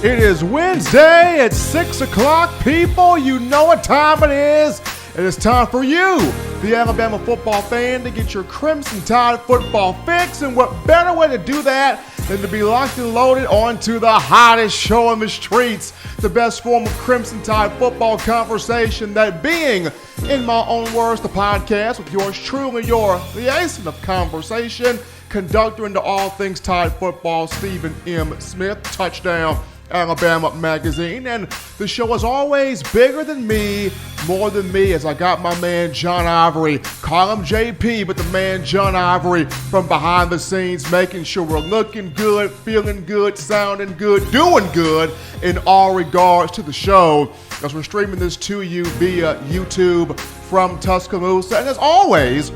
It is Wednesday at 6 o'clock, people. You know what time it is. It is time for you, the Alabama football fan, to get your Crimson Tide football fix. And what better way to do that than to be locked and loaded onto the hottest show on the streets, the best form of Crimson Tide football conversation, that being, in my own words, the podcast with yours truly, your liaison of conversation, conductor into all things Tide football, Stephen M. Smith, Touchdown Alabama Magazine. And the show is always bigger than me, more than me, as I got my man John Ivory, call him JP, but the man John Ivory from behind the scenes, making sure we're looking good, feeling good, sounding good, doing good in all regards to the show, as we're streaming this to you via YouTube from Tuscaloosa. And as always,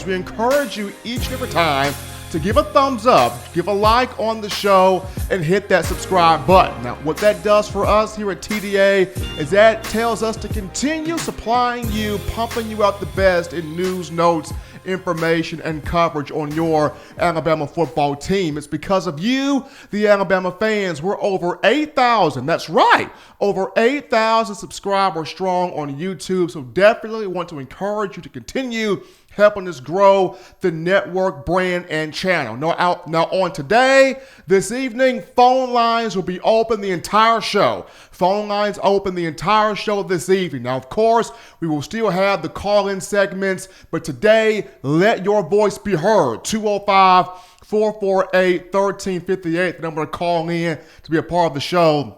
we encourage you each and every time to give a thumbs up, give a like on the show, and hit that subscribe button. Now, what that does for us here at TDA is that tells us to continue supplying you, pumping you out the best in news, notes, information, and coverage on your Alabama football team. It's because of you, the Alabama fans. We're over 8,000. That's right, over 8,000 subscribers strong on YouTube. So definitely want to encourage you to continue helping us grow the network, brand, and channel. Now on today, this evening, phone lines will be open the entire show. Phone lines open the entire show this evening. Now, of course, we will still have the call-in segments, but today, let your voice be heard. 205-448-1358, the number to call in to be a part of the show.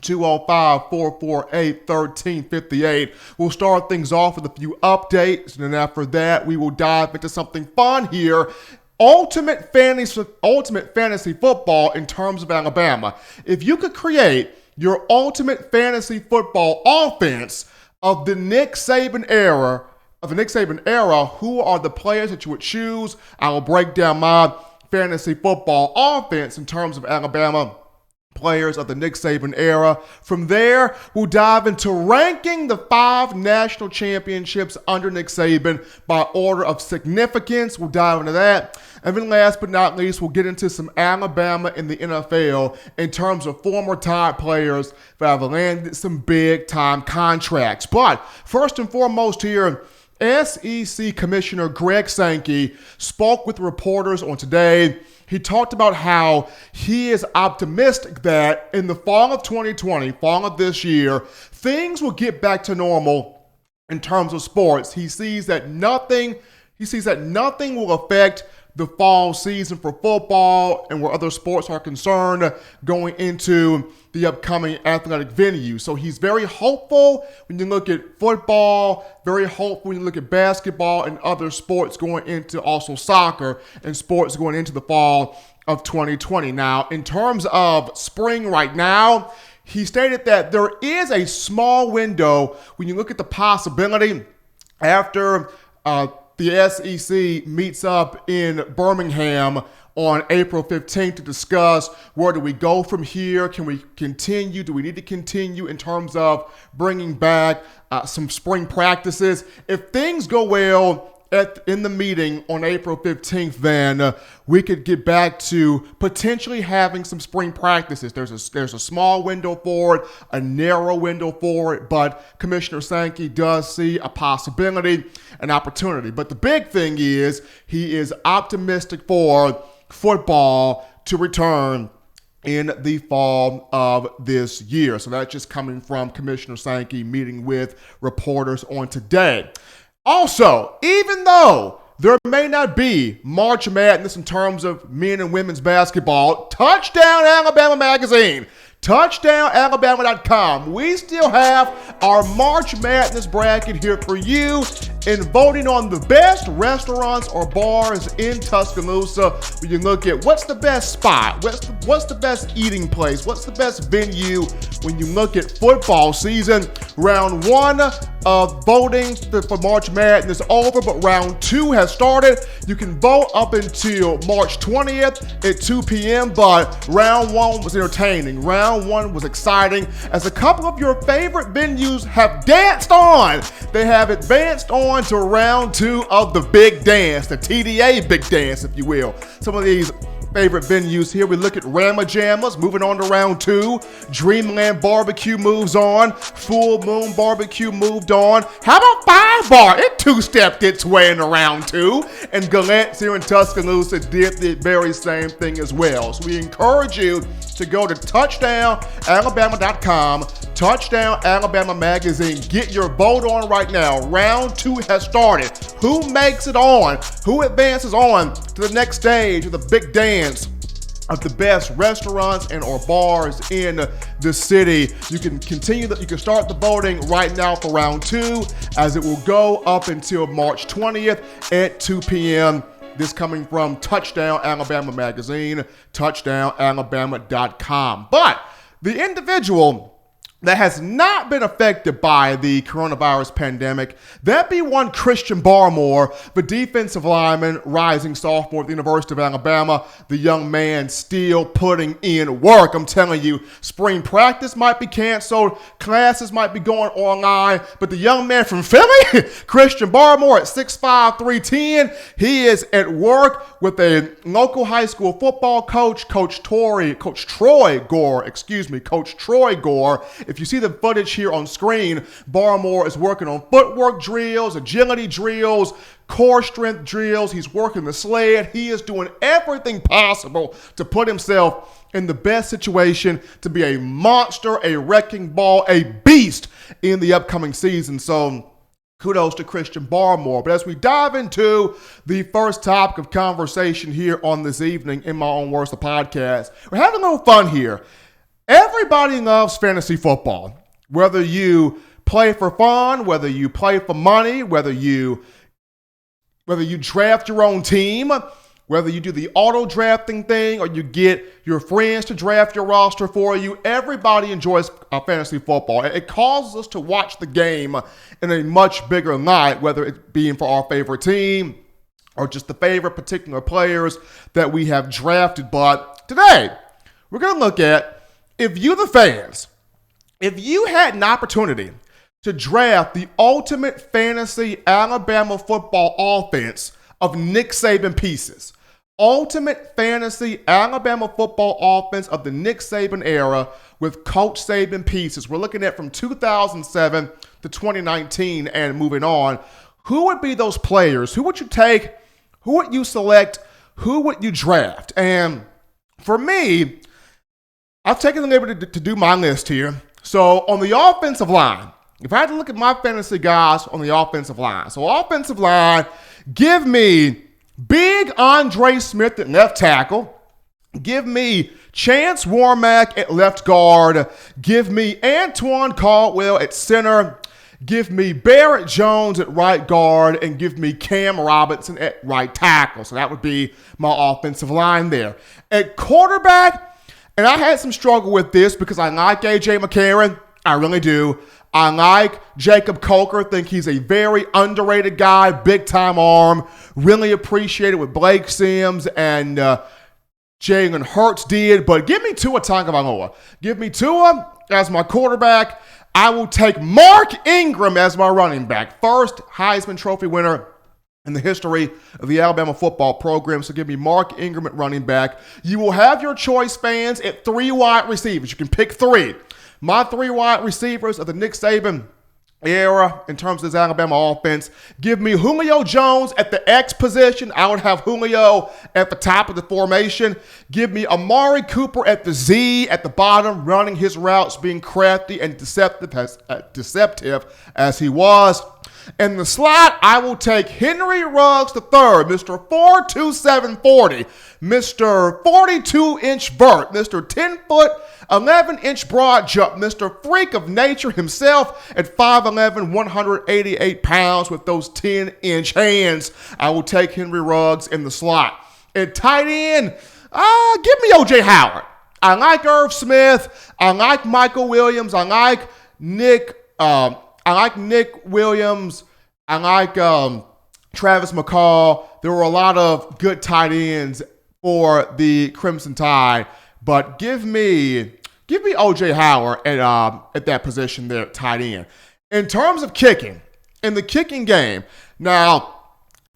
205-448-1358. We'll start things off with a few updates, and then after that, we will dive into something fun here. Ultimate fantasy football in terms of Alabama. If you could create your ultimate fantasy football offense of the Nick Saban era, who are the players that you would choose? I will break down my fantasy football offense in terms of Alabama players of the Nick Saban era. From there, we'll dive into ranking the 5 national championships under Nick Saban by order of significance. We'll dive into that. And then last but not least, we'll get into some Alabama in the NFL in terms of former Tide players that have landed some big-time contracts. But first and foremost here, SEC Commissioner Greg Sankey spoke with reporters on today. He talked about how he is optimistic that in the fall of 2020, fall of this year, things will get back to normal in terms of sports. He sees that nothing will affect the fall season for football and where other sports are concerned going into the upcoming athletic venue. So he's very hopeful when you look at football, very hopeful when you look at basketball and other sports going into also soccer and sports going into the fall of 2020. Now, in terms of spring right now, he stated that there is a small window when you look at the possibility after the SEC meets up in Birmingham on April 15th to discuss where do we go from here. Can we continue? Do we need to continue in terms of bringing back some spring practices? If things go well in the meeting on April 15th, then we could get back to potentially having some spring practices. There's a small window for it, a narrow window for it, but Commissioner Sankey does see a possibility, an opportunity. But the big thing is he is optimistic for football to return in the fall of this year. So that's just coming from Commissioner Sankey meeting with reporters on today. Also, even though there may not be March Madness in terms of men and women's basketball, Touchdown Alabama Magazine, touchdownalabama.com, we still have our March Madness bracket here for you in voting on the best restaurants or bars in Tuscaloosa. We can look at what's the best spot, what's the best eating place, what's the best venue when you look at football season. Round 1 of voting for March Madness over, but round 2 has started. You can vote up until March 20th at 2 p.m., but round 1 was entertaining. Round 1 was exciting as a couple of your favorite venues have danced on. They have advanced on to round 2 of the big dance, the TDA big dance, if you will. Some of these favorite venues here. We look at Rama Jammas, moving on to round 2. Dreamland Barbecue moves on. Full Moon Barbecue moved on. How about 5 Bar? It two-stepped its way into round 2. And Galette's here in Tuscaloosa did the very same thing as well. So we encourage you to go to touchdownalabama.com, Touchdown Alabama Magazine. Get your vote on right now. Round 2 has started. Who makes it on? Who advances on to the next stage of the big dance of the best restaurants and or bars in the city? You can start the voting right now for round 2, as it will go up until March 20th at 2 p.m. This coming from Touchdown Alabama Magazine, touchdownalabama.com. But the individual that has not been affected by the coronavirus pandemic, that be one Christian Barmore, the defensive lineman, rising sophomore at the University of Alabama. The young man still putting in work. I'm telling you, spring practice might be canceled, classes might be going online, but the young man from Philly, Christian Barmore at 6'5", 310, he is at work with a local high school football coach, Coach Troy Gore. If you see the footage here on screen, Barmore is working on footwork drills, agility drills, core strength drills. He's working the sled. He is doing everything possible to put himself in the best situation to be a monster, a wrecking ball, a beast in the upcoming season. So kudos to Christian Barmore. But as we dive into the first topic of conversation here on this evening in My Own Words, the podcast, we're having a little fun here. Everybody loves fantasy football. Whether you play for fun, whether you play for money, whether you draft your own team, whether you do the auto drafting thing or you get your friends to draft your roster for you, everybody enjoys fantasy football. It causes us to watch the game in a much bigger light, whether it being for our favorite team or just the favorite particular players that we have drafted. But today, we're going to look at, if you, the fans, if you had an opportunity to draft the ultimate fantasy Alabama football offense of Nick Saban pieces, ultimate fantasy Alabama football offense of the Nick Saban era with Coach Saban pieces, we're looking at from 2007 to 2019 and moving on, who would be those players? Who would you take? Who would you select? Who would you draft? And for me, I've taken the liberty to do my list here. So on the offensive line, if I had to look at my fantasy guys on the offensive line. So offensive line, give me Big Andre Smith at left tackle. Give me Chance Warmack at left guard. Give me Antoine Caldwell at center. Give me Barrett Jones at right guard. And give me Cam Robinson at right tackle. So that would be my offensive line there. At quarterback, and I had some struggle with this because I like A.J. McCarron. I really do. I like Jacob Coker. Think he's a very underrated guy, big-time arm. Really appreciated what Blake Sims and Jalen Hurts did. But give me Tua Tagovailoa. Give me Tua as my quarterback. I will take Mark Ingram as my running back. First Heisman Trophy winner in the history of the Alabama football program. So give me Mark Ingram at running back. You will have your choice, fans, at 3 wide receivers. You can pick 3. My 3 wide receivers of the Nick Saban era in terms of this Alabama offense. Give me Julio Jones at the X position. I would have Julio at the top of the formation. Give me Amari Cooper at the Z at the bottom, running his routes, being crafty and deceptive as he was. In the slot, I will take Henry Ruggs III, Mr. 4'2", Mr. 42-inch vert, Mr. 10-foot, 11-inch broad jump, Mr. Freak of Nature himself at 5'11", 188 pounds with those 10-inch hands. I will take Henry Ruggs in the slot. At tight end, give me O.J. Howard. I like Irv Smith. I like Michael Williams. I like Nick Williams. I like Travis McCall. There were a lot of good tight ends for the Crimson Tide, but give me O.J. Howard at that position there at tight end. In terms of kicking, in the kicking game, now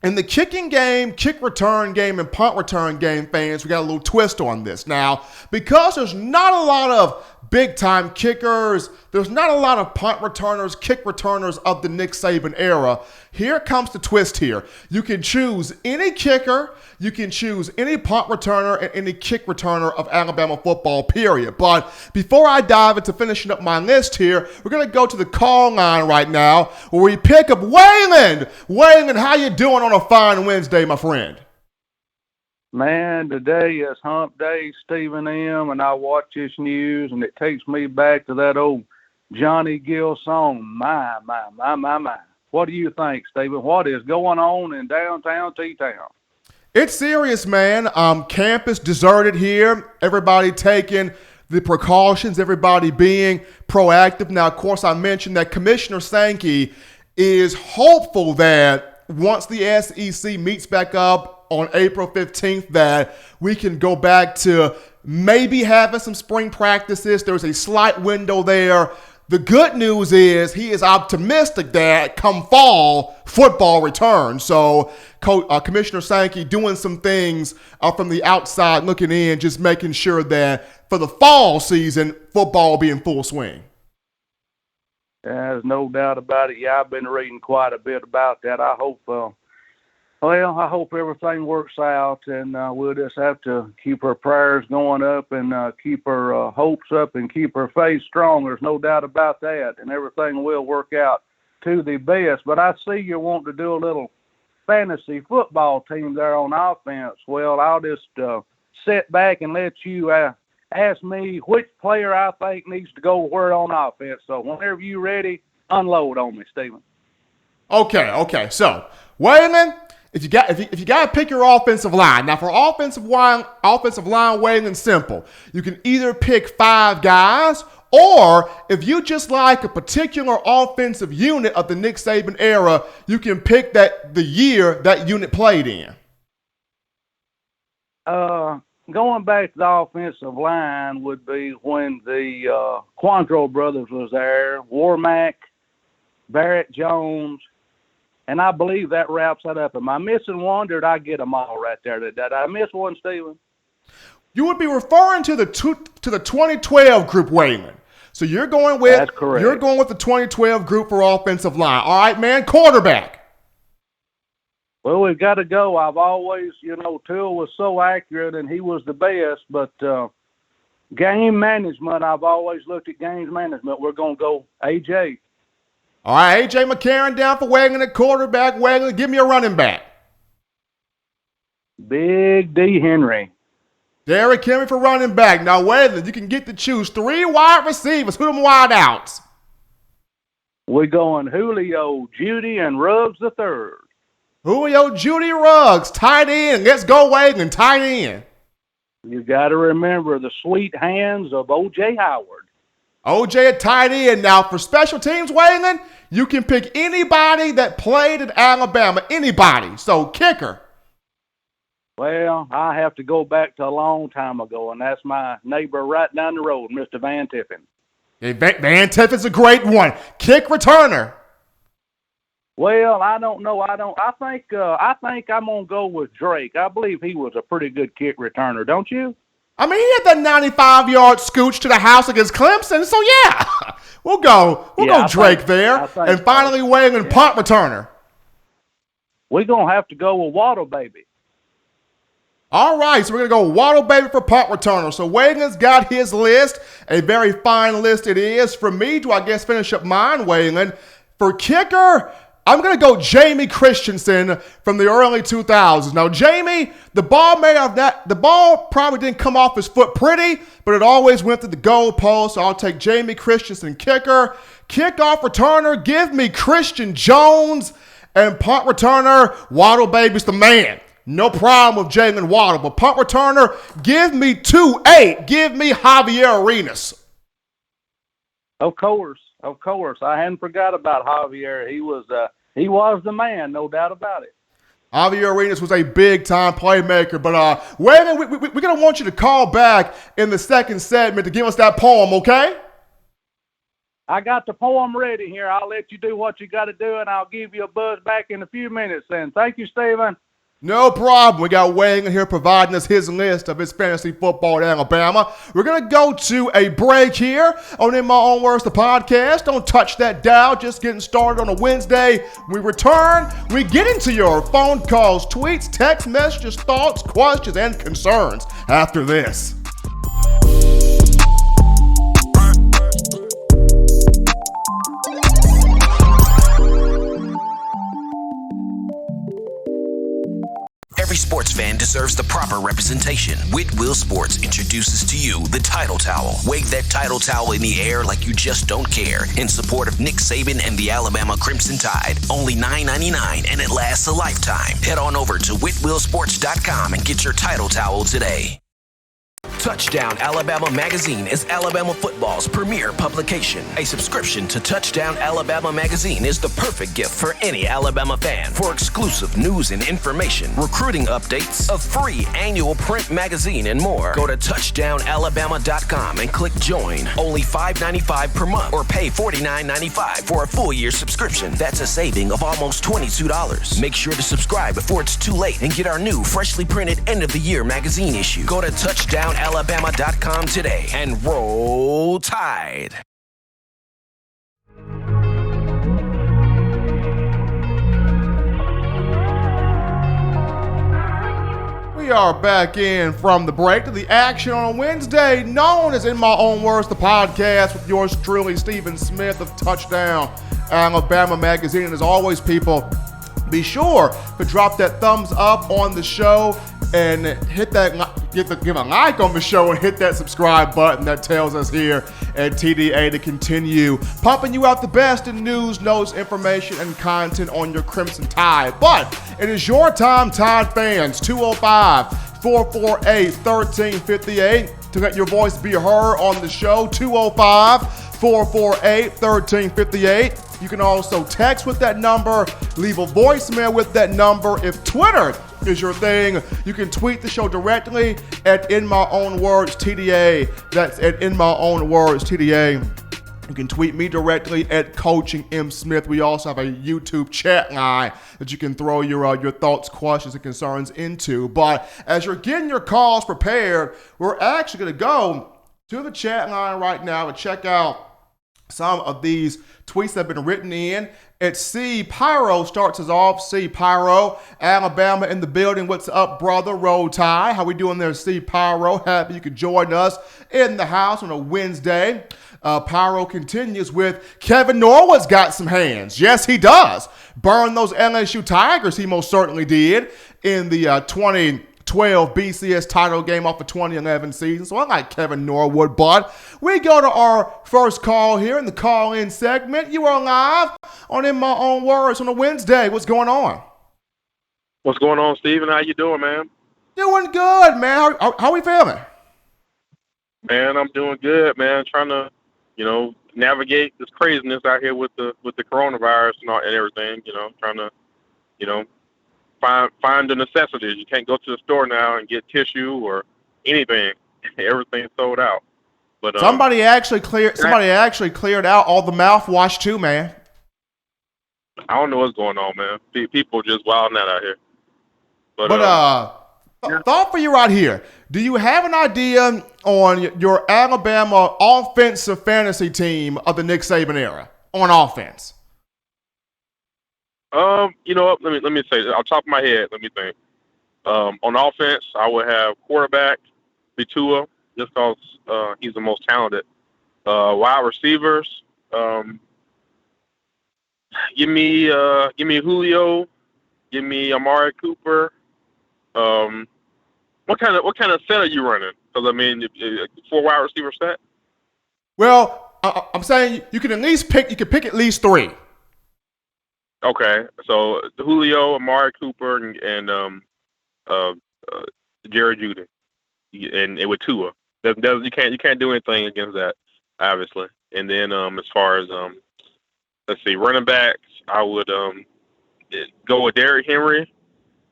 In the kicking game, kick return game, and punt return game, fans, we got a little twist on this. Now, because there's not a lot of big-time kickers, there's not a lot of punt returners, kick returners of the Nick Saban era, here comes the twist here. You can choose any kicker, you can choose any punt returner, and any kick returner of Alabama football, period. But before I dive into finishing up my list here, we're going to go to the call line right now where we pick up Waylon. Waylon, how you doing on a fine Wednesday, my friend? Man, today is hump day, Stephen M., and I watch this news, and it takes me back to that old Johnny Gill song, My. What do you think, Stephen? What is going on in downtown T-Town? It's serious, man. Campus deserted here. Everybody taking the precautions, everybody being proactive. Now, of course, I mentioned that Commissioner Sankey is hopeful that once the SEC meets back up on April 15th, that we can go back to maybe having some spring practices. There's a slight window there. The good news is he is optimistic that come fall, football returns. So Commissioner Sankey doing some things from the outside looking in, just making sure that for the fall season, football will be in full swing. There's no doubt about it. Yeah, I've been reading quite a bit about that. I hope everything works out, and we'll just have to keep our prayers going up and keep our hopes up and keep our faith strong. There's no doubt about that, and everything will work out to the best. But I see you want to do a little fantasy football team there on offense. Well, I'll just sit back and let you ask me which player I think needs to go where on offense. So whenever you're ready, unload on me, Stephen. Okay. So, Waylon, if you got to pick your offensive line. Now, for offensive line, Waylon, simple. You can either pick 5 guys, or if you just like a particular offensive unit of the Nick Saban era, you can pick the year that unit played in. Going back to the offensive line would be when the Quantrill brothers was there, Warmack, Barrett Jones, and I believe that wraps that up. Am I missing one, or did I get them all right there? Did I miss one, Stephen? You would be referring to the 2012 group, Waylon. So you're going with That's correct. You're going with the 2012 group for offensive line. All right, man. Quarterback. Well, we've got to go. I've always, Till was so accurate, and he was the best. But game management, I've always looked at games management. We're going to go A.J. All right, A.J. McCarron down for Waylon at quarterback. Waylon, give me a running back. Big D. Henry. Derrick Henry for running back. Now, Waylon, you can get to choose 3 wide receivers. Who them wide outs? We're going Julio, Judy, and Ruggs III. Julio, Judy, Ruggs, tight end. Let's go, Waylon, tight end. You got to remember the sweet hands of O.J. Howard. O.J. at tight end. Now, for special teams, Waylon, you can pick anybody that played at Alabama. Anybody. So, kicker. Well, I have to go back to a long time ago, and that's my neighbor right down the road, Mr. Van Tiffin. Hey, Van Tiffin's a great one. Kick returner. Well, I don't know. I think I'm gonna go with Drake. I believe he was a pretty good kick returner, don't you? I mean, he had that 95-yard scooch to the house against Clemson, so yeah. We'll go Drake there. And finally, Waylon, punt returner. We're gonna have to go with Waddle Baby. All right, so we're going to go Waddle Baby for punt returner. So Waylon's got his list. A very fine list it is. For me, do I guess finish up mine, Waylon? For kicker, I'm going to go Jamie Christensen from the early 2000s. Now, Jamie, the ball probably didn't come off his foot pretty, but it always went to the goal post. So I'll take Jamie Christensen, kicker. Kickoff returner, give me Christian Jones. And punt returner, Waddle Baby's the man. No problem with Jalen Waddle, but punt returner, give me 2-8. Give me Javier Arenas. Of course. I hadn't forgot about Javier. He was the man, no doubt about it. Javier Arenas was a big-time playmaker, but Waylon, we're going to want you to call back in the second segment to give us that poem, okay? I got the poem ready here. I'll let you do what you got to do, and I'll give you a buzz back in a few minutes then. Thank you, Stephen. No problem. We got Wayne in here providing us his list of his fantasy football at Alabama. We're going to go to a break here on In My Own Words, the podcast. Don't touch that dial. Just getting started on a Wednesday. When we return, we get into your phone calls, tweets, text messages, thoughts, questions, and concerns after this. Every sports fan deserves the proper representation. Whitwell Sports introduces to you the Title Towel. Wave that Title Towel in the air like you just don't care in support of Nick Saban and the Alabama Crimson Tide. Only $9.99 and it lasts a lifetime. Head on over to whitwellsports.com and get your Title Towel today. Touchdown Alabama Magazine is Alabama football's premier publication. A subscription to Touchdown Alabama Magazine is the perfect gift for any Alabama fan. For exclusive news and information, recruiting updates, a free annual print magazine, and more, go to touchdownalabama.com and click join. Only $5.95 per month or pay $49.95 for a full year subscription. That's a saving of almost $22. Make sure to subscribe before it's too late and get our new freshly printed end of the year magazine issue. Go to touchdownalabama.com today and roll Tide. We are back in from the break to the action on a Wednesday, known as In My Own Words, the podcast with yours truly, Stephen Smith of Touchdown Alabama Magazine. And as always, people, be sure to drop that thumbs up on the show and hit that, give a like on the show and hit that subscribe button that tells us here at TDA to continue pumping you out the best in news, notes, information, and content on your Crimson Tide. But it is your time, Tide fans, 205-448-1358 to let your voice be heard on the show, 205-448-1358. You can also text with that number, leave a voicemail with that number. If Twitter is your thing, you can tweet the show directly at In My Own Words TDA. That's at In My Own Words TDA. You can tweet me directly at Coaching M. Smith. We also have a YouTube chat line that you can throw your thoughts, questions, and concerns into. But as you're getting your calls prepared, we're actually going to go to the chat line right now and check out some of these tweets that have been written in. It's C. Pyro starts us off. C. Pyro, Alabama in the building. What's up, brother? Roll Tide. How we doing there, C. Pyro? Happy you could join us in the house on a Wednesday. Pyro continues with Kevin Norwood's got some hands. Yes, he does. Burn those LSU Tigers. He most certainly did in the 2012 BCS title game off the 2011 season. So I like Kevin Norwood, but we go to our first call here in the call-in segment. You are live on In My Own Words on a Wednesday. What's going on? What's going on, Steven? How you doing, man? Doing good, man. How we feeling? Man, I'm doing good, man. Trying to, navigate this craziness out here with the coronavirus and everything. Trying to, find the necessities. You can't go to the store now and get tissue or anything. Everything's sold out. But somebody actually cleared out all the mouthwash too, man. I don't know what's going on, man. People just wilding out here. But thought for you right here. Do you have an idea on your Alabama offensive fantasy team of the Nick Saban era on offense? You know what? Let me say off the top of my head. Let me think. On offense, I would have quarterback Tua, just because he's the most talented. Wide receivers, give me Julio, give me Amari Cooper. What kind of set are you running? Because 4 wide receiver set. Well, I'm saying you can pick at least 3. Okay, so Julio, Amari Cooper, and Jerry Jeudy, and with Tua. You can't do anything against that, obviously. And then as far as let's see, running backs, I would go with Derrick Henry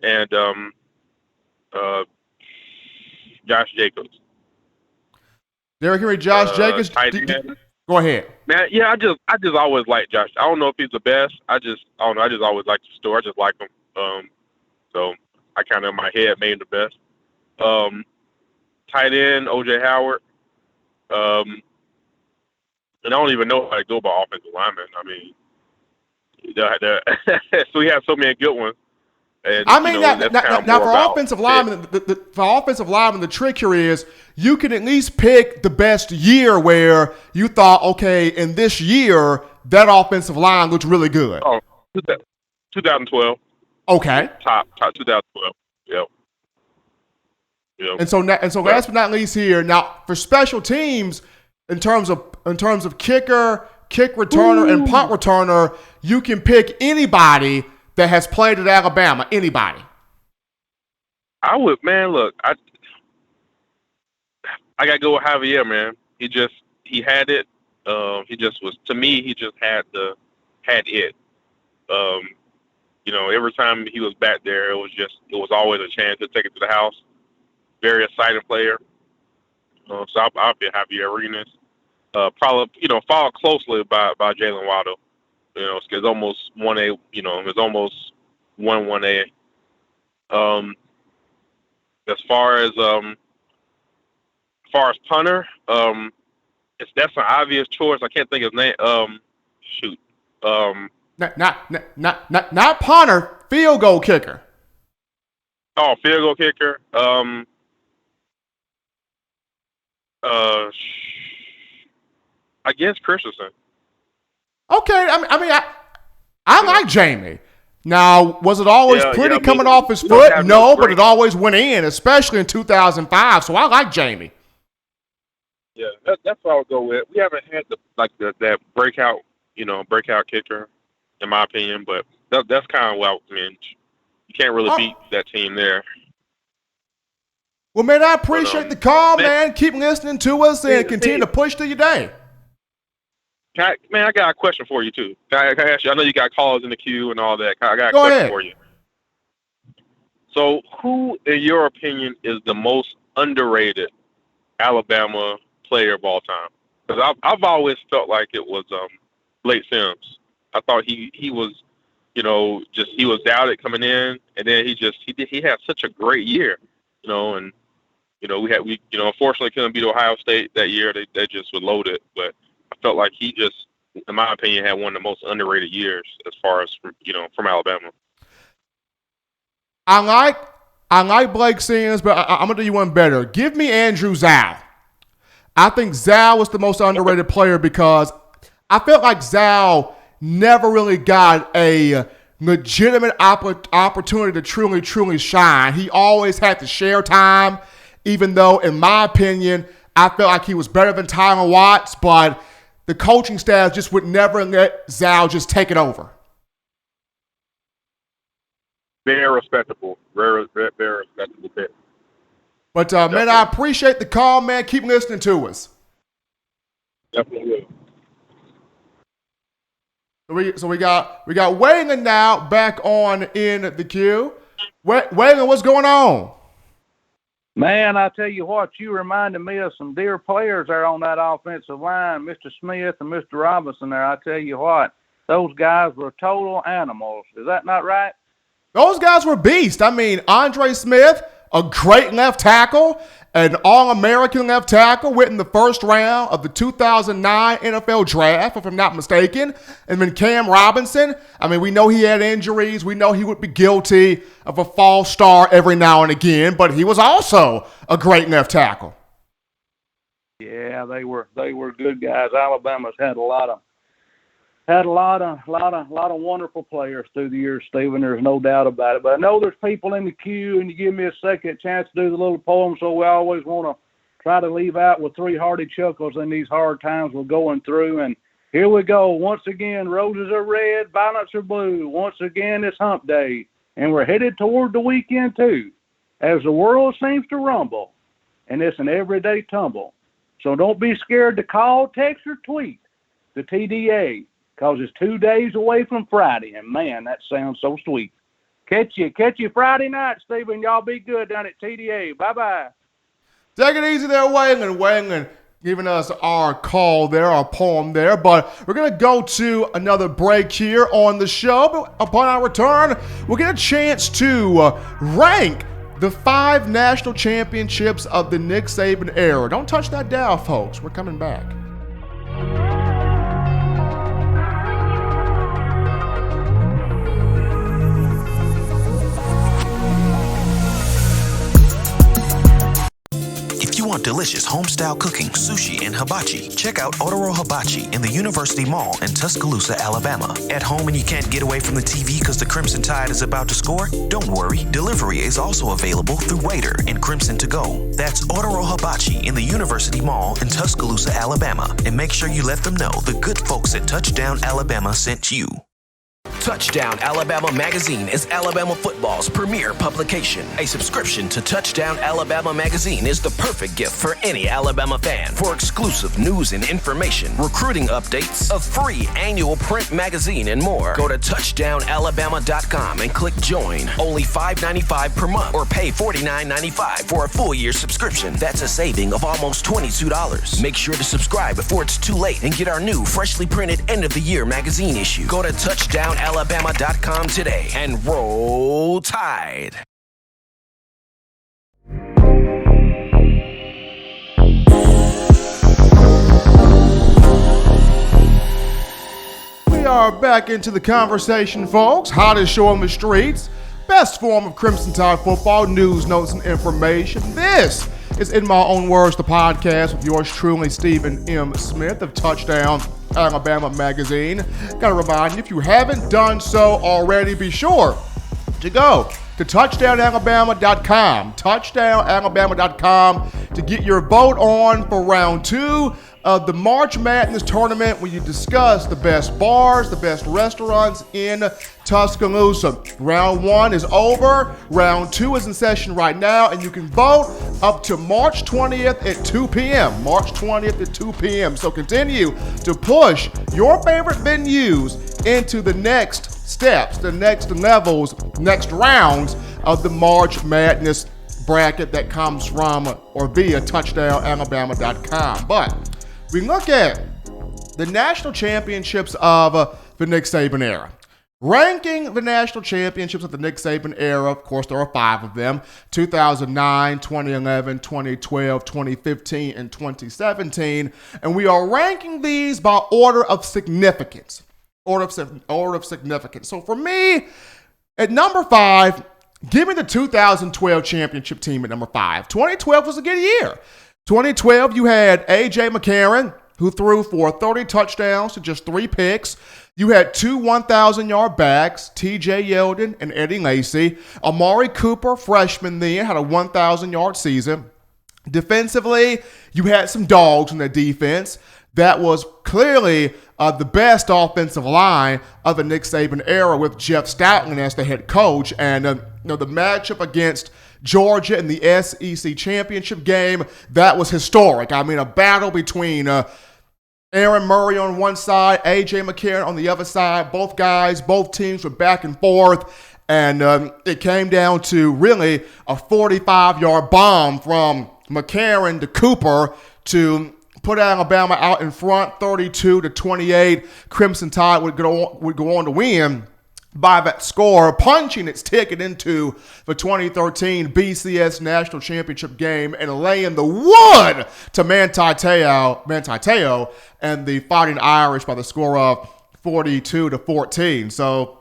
and Josh Jacobs. Derrick Henry, Josh Jacobs. Go Go ahead. Man, yeah, I just always like Josh. I don't know if he's the best. I don't know. I just always like the story. I just like him. So I kind of in my head made him the best. Tight end O.J. Howard. And I don't even know how to go about offensive linemen. I mean, so we have so many good ones. And, I mean, now for offensive linemen, for offensive linemen, the trick here is you can at least pick the best year where you thought, okay, in this year that offensive line looks really good. Oh, 2012. Okay. Top 2012. Yep. And so last but not least here, now for special teams, in terms of kicker, kick returner, and punt returner, you can pick anybody that has played at Alabama. Anybody. I would, man. Look, I gotta go with Javier, man. He had it. He just was, to me, he just had it. Every time he was back there, it was always a chance to take it to the house. Very exciting player. So I'll be Javier Arenas. Probably, followed closely by Jalen Waddle. It's almost 1A. It's almost 1A. As far as punter, that's an obvious choice. I can't think of his name. Not punter, field goal kicker. Oh, field goal kicker. I guess Christensen. Okay, I like Jamie. Now, was it always pretty coming off his foot? No, but it always went in, especially in 2005. So I like Jamie. Yeah, that's what I would go with. We haven't had that breakout kicker, in my opinion. But that's kind of what I mean. You can't really beat that team there. Well, man, I appreciate the call, man. Keep listening to us and continue to push through your day. I got a question for you, too. Can I ask you? I know you got calls in the queue and all that. I got a Go question ahead. for you. So, who, in your opinion, is the most underrated Alabama player of all time? Because I've always felt like it was Blake Sims. I thought he was, he was doubted coming in, and then he had such a great year, and we unfortunately couldn't beat Ohio State that year. They just were loaded, but I felt like he just, in my opinion, had one of the most underrated years as far as from Alabama. I like Blake Sims, but I'm gonna do you one better. Give me Andrew Zhao. I think Zhao was the most underrated player because I felt like Zhao never really got a legitimate opportunity to truly shine. He always had to share time, even though, in my opinion, I felt like he was better than Tyler Watts, but the coaching staff just would never let Zhao just take it over. Very respectable. Very, very, very respectable pick. But, man, I appreciate the call, man. Keep listening to us. Definitely will. So we got Waylon now back on in the queue. Waylon, what's going on? Man, I tell you what, you reminded me of some dear players there on that offensive line, Mr. Smith and Mr. Robinson there. I tell you what, those guys were total animals. Is that not right? Those guys were beasts. I mean, Andre Smith, a great left tackle, an All-American left tackle, went in the first round of the 2009 NFL Draft, if I'm not mistaken. And then Cam Robinson, I mean, we know he had injuries. We know he would be guilty of a false start every now and again, but he was also a great left tackle. Yeah, they were good guys. Alabama's had a lot of wonderful players through the years, Stephen. There's no doubt about it. But I know there's people in the queue, and you give me a second chance to do the little poem, so we always want to try to leave out with three hearty chuckles in these hard times we're going through. And here we go. Once again, roses are red, violets are blue. Once again, it's hump day, and we're headed toward the weekend, too, as the world seems to rumble, and it's an everyday tumble. So don't be scared to call, text, or tweet the TDA, because it's 2 days away from Friday, and, man, that sounds so sweet. Catch you Friday night, Stephen. Y'all be good down at TDA. Bye-bye. Take it easy there, Waylon. giving us our call there, our poem there. But we're going to go to another break here on the show. But upon our return, we'll get a chance to rank the 5 national championships of the Nick Saban era. Don't touch that dial, folks. We're coming back. If you want delicious home-style cooking, sushi, and hibachi, check out Otoro Hibachi in the University Mall in Tuscaloosa, Alabama. At home and you can't get away from the TV because the Crimson Tide is about to score? Don't worry, delivery is also available through Waitr and Crimson2go. That's Otoro Hibachi in the University Mall in Tuscaloosa, Alabama. And make sure you let them know the good folks at Touchdown Alabama sent you. Touchdown Alabama Magazine is Alabama football's premier publication. A subscription to Touchdown Alabama Magazine is the perfect gift for any Alabama fan. For exclusive news and information, recruiting updates, a free annual print magazine, and more, go to touchdownalabama.com and click join. Only $5.95 per month or pay $49.95 for a full year subscription. That's a saving of almost $22. Make sure to subscribe before it's too late and get our new freshly printed end of the year magazine issue. Go to touchdownalabama.com today and roll Tide. We are back into the conversation, folks. Hottest show on the streets. Best form of Crimson Tide football, news, notes, and information. This is In My Own Words, the podcast with yours truly, Stephen M. Smith of Touchdown Alabama Magazine. Gotta remind you, if you haven't done so already, be sure to go to touchdownalabama.com, touchdownalabama.com, to get your vote on for round 2 of the March Madness tournament, where you discuss the best bars, the best restaurants in Tuscaloosa. Round 1 is over. Round 2 is in session right now, and you can vote up to March 20th at 2 p.m. March 20th at 2 p.m. So continue to push your favorite venues into the next steps, the next levels, next rounds of the March Madness bracket that comes from or via touchdownalabama.com. But we look at the national championships of the Nick Saban era. Ranking the national championships of the Nick Saban era, of course, there are 5 of them: 2009, 2011, 2012, 2015, and 2017. And we are ranking these by order of significance. Order of significance. So for me, at number 5, give me the 2012 championship team at number 5. 2012 was a good year. 2012, you had A.J. McCarron, who threw for 30 touchdowns to just 3 picks. You had 2 1,000-yard backs, T.J. Yeldon and Eddie Lacy. Amari Cooper, freshman then, had a 1,000-yard season. Defensively, you had some dogs in the defense. That was clearly the best offensive line of the Nick Saban era, with Jeff Stoutland as the head coach. And the matchup against Georgia in the SEC championship game, that was historic. I mean, a battle between Aaron Murray on one side, A.J. McCarron on the other side. Both teams were back and forth. And it came down to really a 45-yard bomb from McCarron to Cooper to put Alabama out in front, 32-28. Crimson Tide would go on to win by that score, punching its ticket into the 2013 BCS National Championship game and laying the wood to Manti Te'o and the Fighting Irish by the score of 42-14. So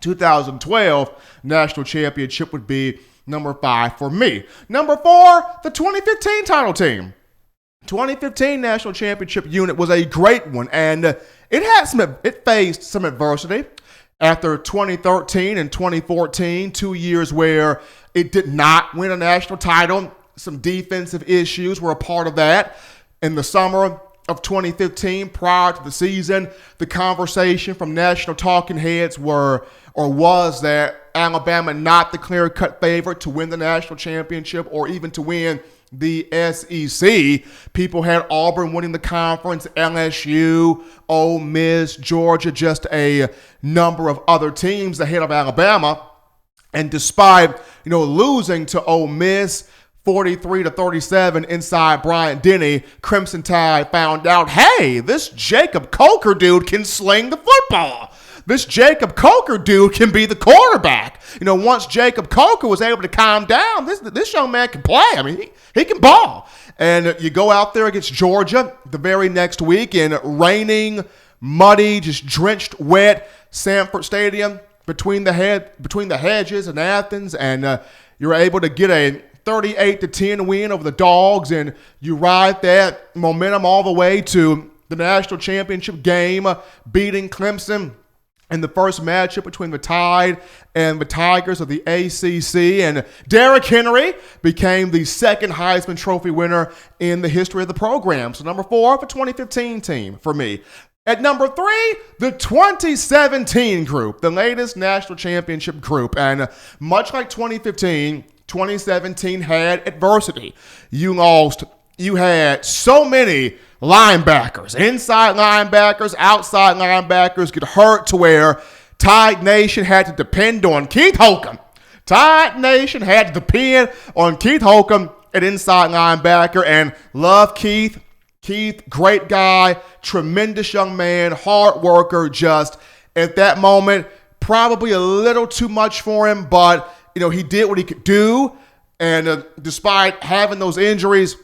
2012 National Championship would be number 5 for me. Number 4, the 2015 title team. 2015 National Championship unit was a great one, and it faced some adversity. After 2013 and 2014, 2 years where it did not win a national title, some defensive issues were a part of that. In the summer of 2015, prior to the season, the conversation from national talking heads was that Alabama not the clear-cut favorite to win the national championship or even to win the SEC. People had Auburn winning the conference, LSU, Ole Miss, Georgia, just a number of other teams ahead of Alabama. And despite, losing to Ole Miss 43-37 inside Bryant-Denny, Crimson Tide found out, hey, this Jacob Coker dude can sling the football. This Jacob Coker dude can be the quarterback. Once Jacob Coker was able to calm down, this young man can play. I mean, he can ball. And you go out there against Georgia the very next week in raining, muddy, just drenched, wet Sanford Stadium between the hedges in Athens, and you're able to get a 38-10 win over the Dogs, and you ride that momentum all the way to the national championship game, beating Clemson in the first matchup between the Tide and the Tigers of the ACC. And Derrick Henry became the second Heisman Trophy winner in the history of the program. So number 4 for 2015 team for me. At number 3, the 2017 group, the latest national championship group. And much like 2015, 2017 had adversity. You had so many linebackers, inside linebackers, outside linebackers get hurt to where Tide Nation had to depend on Keith Holcomb. Tide Nation had to depend on Keith Holcomb at inside linebacker, and love Keith. Keith, great guy, tremendous young man, hard worker, just at that moment, probably a little too much for him, but he did what he could do, and despite having those injuries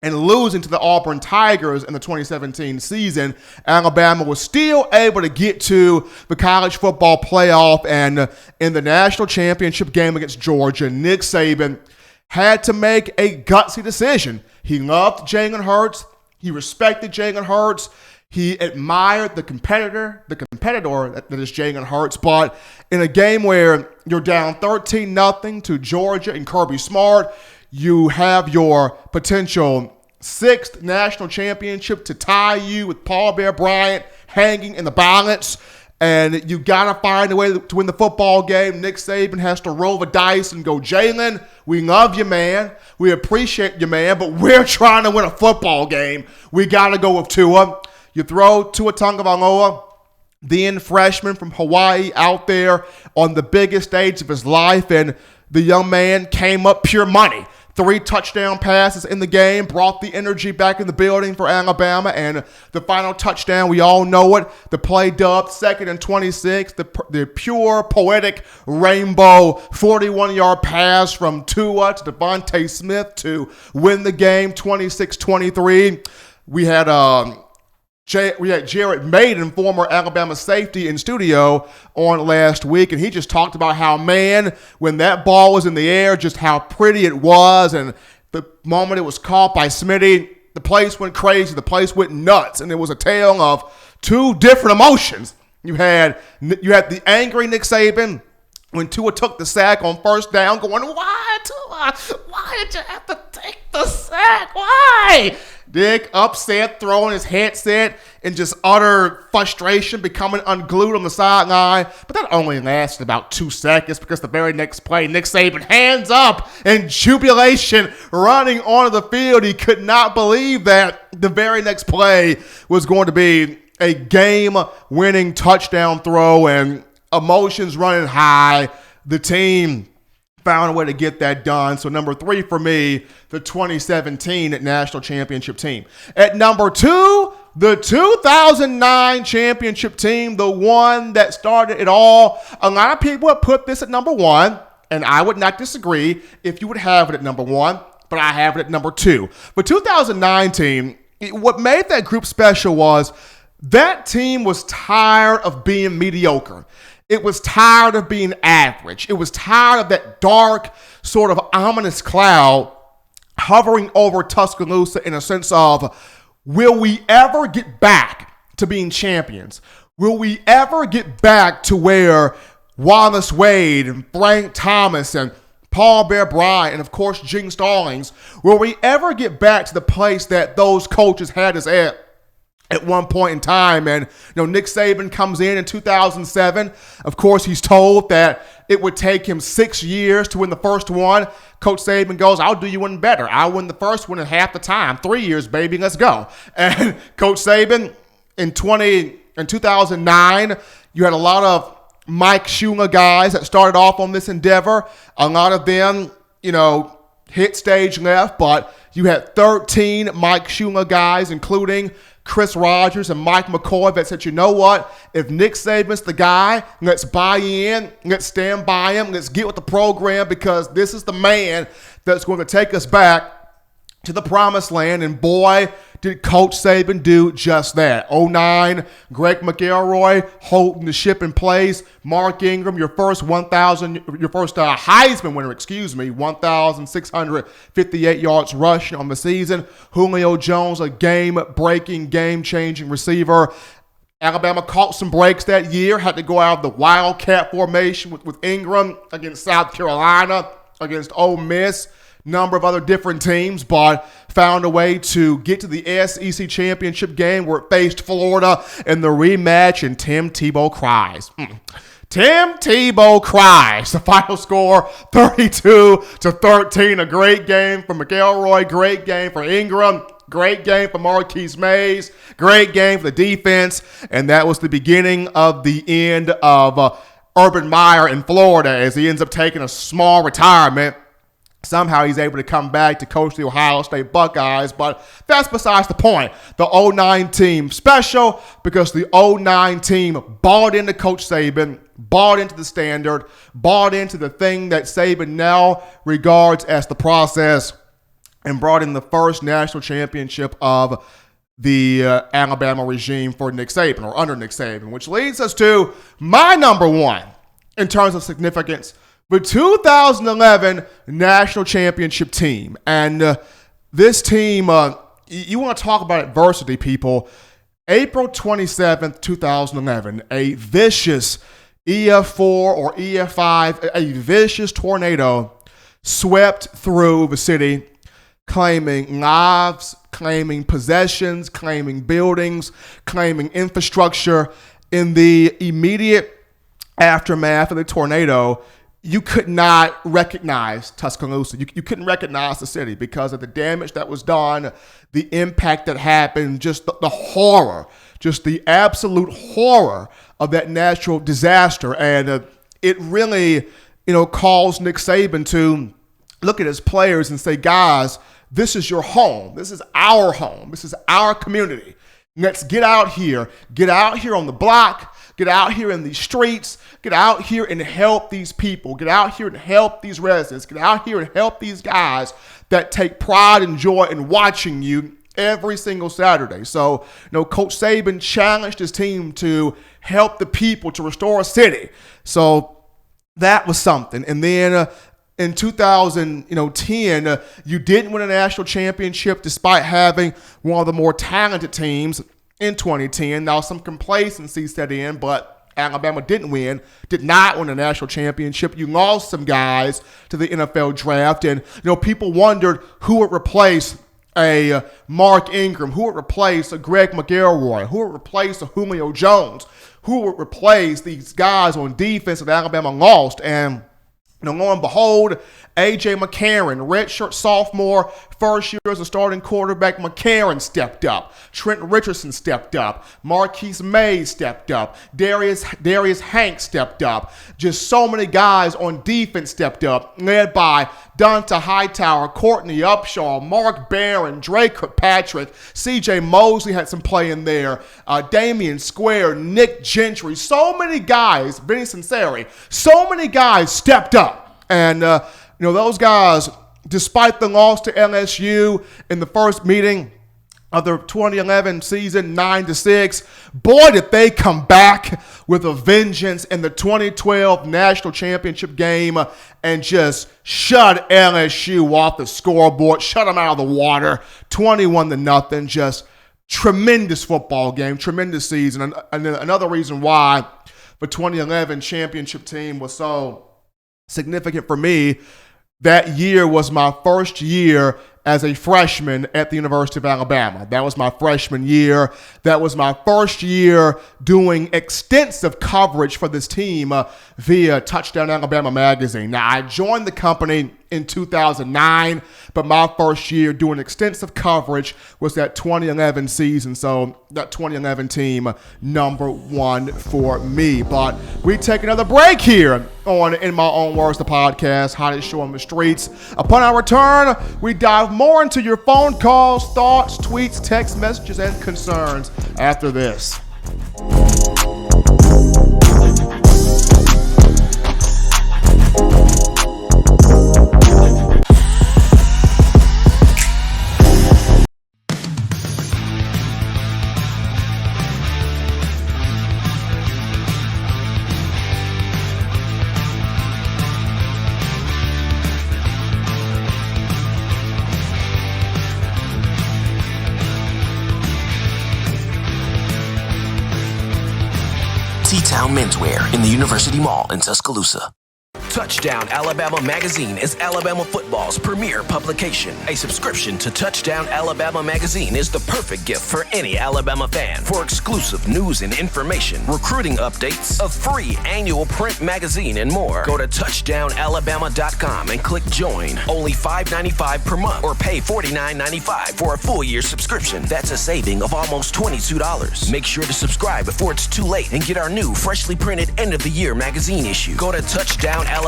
and losing to the Auburn Tigers in the 2017 season, Alabama was still able to get to the college football playoff, and in the national championship game against Georgia, Nick Saban had to make a gutsy decision. He loved Jalen Hurts. He respected Jalen Hurts. He admired the competitor that is Jalen Hurts. But in a game where you're down 13-0 to Georgia and Kirby Smart, you have your potential 6th national championship to tie you with Paul Bear Bryant hanging in the balance, and you got to find a way to win the football game. Nick Saban has to roll the dice and go, Jalen, we love you, man. We appreciate you, man, but we're trying to win a football game. We got to go with Tua. You throw Tua Tagovailoa, then freshman from Hawaii, out there on the biggest stage of his life, and the young man came up pure money. 3 touchdown passes in the game, brought the energy back in the building for Alabama, and the final touchdown, we all know it, the play dubbed 2nd and 26, the pure, poetic rainbow 41-yard pass from Tua to Devontae Smith to win the game 26-23. We had Jared Maiden, former Alabama safety, in studio on last week, and he just talked about how, man, when that ball was in the air, just how pretty it was, and the moment it was caught by Smitty, the place went crazy, the place went nuts, and it was a tale of 2 different emotions. You had the angry Nick Saban when Tua took the sack on first down, going, why, Tua? Why did you have to take the sack? Why? Dick upset, throwing his headset in just utter frustration, becoming unglued on the sideline. But that only lasted about 2 seconds, because the very next play, Nick Saban, hands up in jubilation, running onto the field. He could not believe that the very next play was going to be a game-winning touchdown throw, and emotions running high. The team found a way to get that done. So number 3 for me, the 2017 national championship team. At number 2, the 2009 championship team, the one that started it all. A lot of people have put this at number 1, and I would not disagree if you would have it at number 1, but I have it at number 2. The 2009 team, what made that group special was that team was tired of being mediocre. It was tired of being average. It was tired of that dark, sort of ominous cloud hovering over Tuscaloosa, in a sense of, will we ever get back to being champions? Will we ever get back to where Wallace Wade and Frank Thomas and Paul Bear Bryant and, of course, Gene Stallings, will we ever get back to the place that those coaches had us at one point in time? And Nick Saban comes in 2007. Of course, he's told that it would take him 6 years to win the first one. Coach Saban goes, I'll do you one better. I'll win the first one in half the time. 3 years, baby, let's go. And Coach Saban, in 2009, you had a lot of Mike Shula guys that started off on this endeavor. A lot of them, hit stage left, but you had 13 Mike Shula guys, including Chris Rogers and Mike McCoy, that said, you know what? If Nick Saban's the guy, let's buy in, let's stand by him, let's get with the program, because this is the man that's going to take us back to the promised land. And boy, did Coach Saban do just that. 09, Greg McElroy holding the ship in place. Mark Ingram, your first Heisman winner, 1,658 yards rushing on the season. Julio Jones, a game-breaking, game-changing receiver. Alabama caught some breaks that year, had to go out of the Wildcat formation with Ingram against South Carolina, against Ole Miss, number of other different teams, but found a way to get to the SEC championship game where it faced Florida in the rematch, and Tim Tebow cries. Tim Tebow cries. The final score, 32-13. A great game for McElroy, great game for Ingram, great game for Marquise Mays, great game for the defense, and that was the beginning of the end of Urban Meyer in Florida as he ends up taking a small retirement. Somehow he's able to come back to coach the Ohio State Buckeyes, but that's besides the point. The 09 team special because the 09 team bought into Coach Saban, bought into the standard, bought into the thing that Saban now regards as the process, and brought in the first national championship of the Alabama regime for Nick Saban, or under Nick Saban, which leads us to my number one in terms of significance. The 2011 national championship team. And this team, you want to talk about adversity, people. April 27th, 2011, a vicious EF4 or EF5, a vicious tornado swept through the city, claiming lives, claiming possessions, claiming buildings, claiming infrastructure. In the immediate aftermath of the tornado, you could not recognize Tuscaloosa. You couldn't recognize the city because of the damage that was done, the impact that happened, just the horror, just the absolute horror of that natural disaster. And it really, caused Nick Saban to look at his players and say, guys, this is your home. This is our home. This is our community. Let's get out here on the block, get out here in these streets, get out here and help these people, get out here and help these residents, get out here and help these guys that take pride and joy in watching you every single Saturday. So, Coach Saban challenged his team to help the people to restore a city. So that was something. And then in 2010, you didn't win a national championship despite having one of the more talented teams in 2010. Now, some complacency set in, but Alabama did not win a national championship. You lost some guys to the NFL draft, and people wondered who would replace a Mark Ingram, who would replace a Greg McElroy, who would replace a Julio Jones, who would replace these guys on defense that Alabama lost. And lo and behold, A.J. McCarron, redshirt sophomore, first year as a starting quarterback, McCarron stepped up. Trent Richardson stepped up. Marquise Mays stepped up. Darius Hanks stepped up. Just so many guys on defense stepped up, led by Donta Hightower, Courtney Upshaw, Mark Barron, Drake Kirkpatrick, C.J. Mosley had some play in there, Damian Square, Nick Gentry. So many guys, Vinny Sinceri, so many guys stepped up. And, those guys, despite the loss to LSU in the first meeting of the 2011 season, 9-6, boy, did they come back with a vengeance in the 2012 national championship game and just shut LSU off the scoreboard, shut them out of the water, 21-0. Just tremendous football game, tremendous season. And another reason why the 2011 championship team was so significant for me, that year was my first year as a freshman at the University of Alabama. That was my freshman year. That was my first year doing extensive coverage for this team via Touchdown Alabama magazine. Now, I joined the company in 2009, but my first year doing extensive coverage was that 2011 season. So that 2011 team, number one for me. But we take another break here on In My Own Words, the podcast, hottest show on the streets. Upon our return, we dive more into your phone calls, thoughts, tweets, text messages, and concerns after this. T-Town Menswear in the University Mall in Tuscaloosa. Touchdown Alabama Magazine is Alabama football's premier publication. A subscription to Touchdown Alabama Magazine is the perfect gift for any Alabama fan. For exclusive news and information, recruiting updates, a free annual print magazine, and more, go to touchdownalabama.com and click join. Only $5.95 per month or pay $49.95 for a full year subscription. That's a saving of almost $22. Make sure to subscribe before it's too late and get our new freshly printed end of the year magazine issue. Go to touchdownalabama.com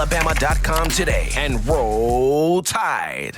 today and roll Tide.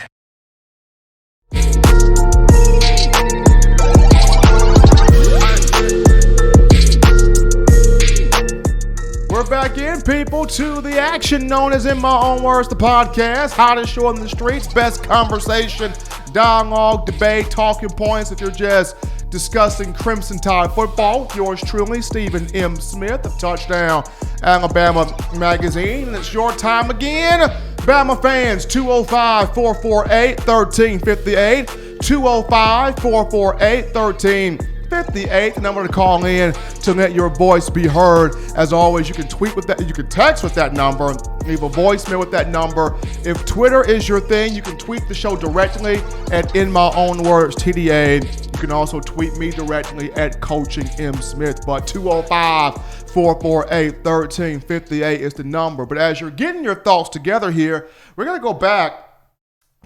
We're back in, people, to the action known as In My Own Words, the podcast. Hottest show on the streets, best conversation, dialogue, debate, talking points. If you're just discussing Crimson Tide football, yours truly, Stephen M. Smith of Touchdown Alabama Magazine. And it's your time again. Bama fans, 205-448-1358. 205-448-1358. The number to call in to let your voice be heard. As always, you can tweet with that, you can text with that number, leave a voicemail with that number. If Twitter is your thing, you can tweet the show directly at In My Own Words TDA. You can also tweet me directly at Coaching M. Smith. But 205-448-1358 is the number. But as you're getting your thoughts together here, we're going to go back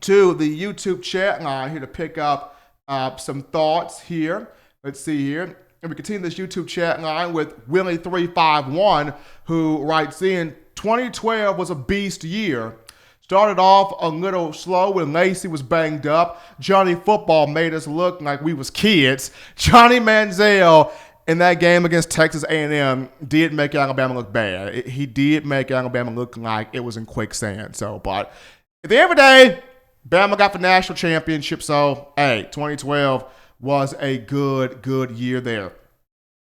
to the YouTube chat line here to pick up some thoughts here. Let's see here. And we continue this YouTube chat line with Willie351, who writes in, 2012 was a beast year. Started off a little slow when Lacey was banged up. Johnny Football made us look like we was kids. Johnny Manziel in that game against Texas A&M did make Alabama look bad. He did make Alabama look like it was in quicksand. So, but at the end of the day, Bama got the national championship. So, hey, 2012 was a good year there.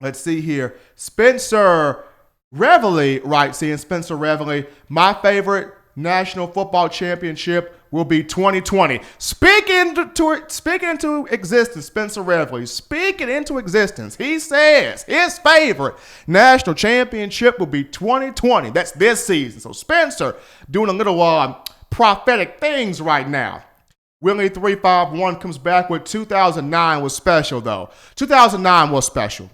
Let's see here. Spencer Reveley writes in, Spencer Reveley, my favorite national football championship will be 2020. Speak into existence, Spencer Reveley. Speak it into existence. He says his favorite national championship will be 2020. That's this season. So Spencer doing a little prophetic things right now. Willie351 comes back with 2009 was special, though. 2009 was special.